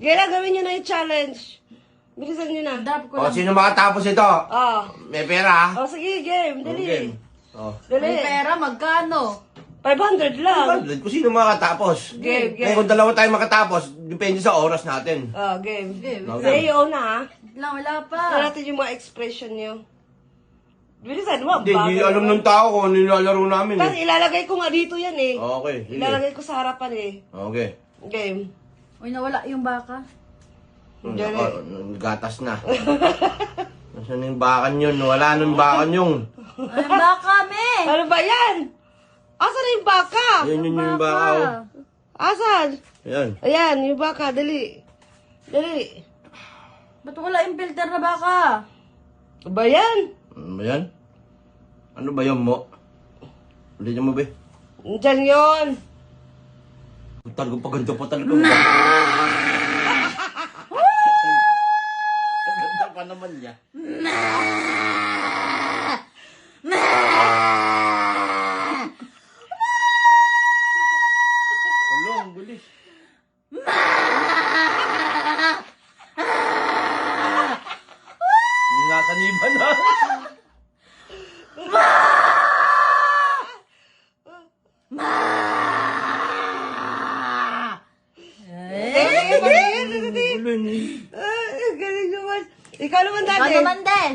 Kaya gawin nyo na yung challenge. Bilisan nyo na. Drop ko O, lang. sino makatapos ito? Oh. May pera, ha? Oh, sige, game. Dali. Okay. O. Dali. May pera, magkano? 500 lang. Kung sino makatapos. Game, Kaya game. kung dalawa tayo makatapos, depende sa oras natin. Oh, game. Game. Say you na, ha? Wala Ito pa. natin yung mga expression nyo. Bilisan mo. Hindi alam ng tao kung ano nilalaro namin Kasi eh. ilalagay ko nga dito yan eh. Okay, sige. Ilalagay ko sa harapan eh. Okay. Game. Uy, nawala yung baka. Dali. Gatas na. Nasaan yung bakan yun? Wala nang bakan yung. Ay, baka, me! Ano ba yan? Asan na yung baka? Yan yun yung baka. oh. Asan? Ayan. Ayan, yung baka. Dali. Dali. Ba't wala yung filter na baka? Ano ba yan? Ano ba yan? Ano ba yan mo? Ulitin mo ba? Diyan yun. Talaga pa ganito pa talaga. Ang ganda pa naman niya. Hello, ang bilis. Nasaniban na. Ay, galing naman. Ikaw naman, Ikaw dati. naman din.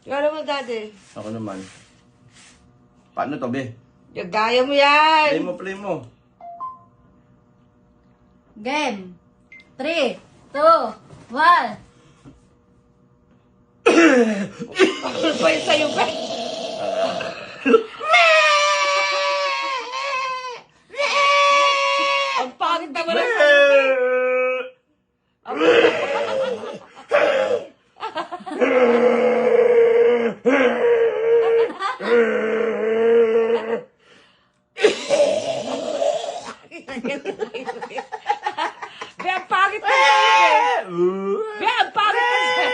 Ikaw naman, dati. Ako naman. Paano to, be? Gaya mo yan. Play mo. Game. 3, 2, 1. Ano ba yung sa'yo, ba? Ang pangit naman ang sa'yo, be. Be, ang pangit na sa'yo, be. Be, ang pangit na sa'yo.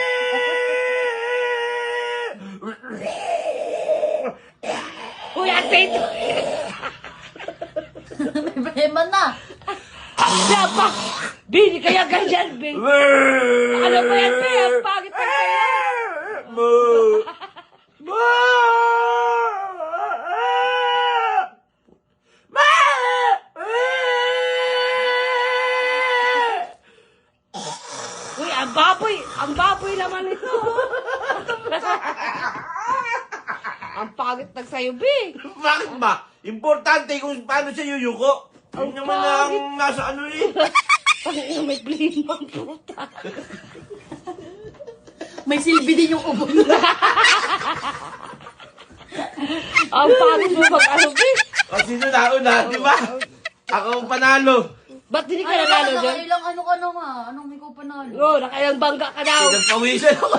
Uy, ate ito. May problema na. Be, ang pangit. Be, di kaya ganyan, be. Ano ba yan, be? Ang pangit na sa'yo. Uy, ang baboy naman ito. Ang pangit nagsayo, be. Bakit ba? Importante kung paano siya yuyuko. Yun naman ang nasa ano eh. Pangit may blame ang puta. May silbi din yung ubo. Ang pangit mo mag-ano, be. O sino nauna, di ba? Ako ang panalo. Ba't hindi ka nanalo dyan? Nakailang ano ka na nga? Anong ikaw panalo? Oo, nakailang bangga ka daw. Pinagpawisan ako.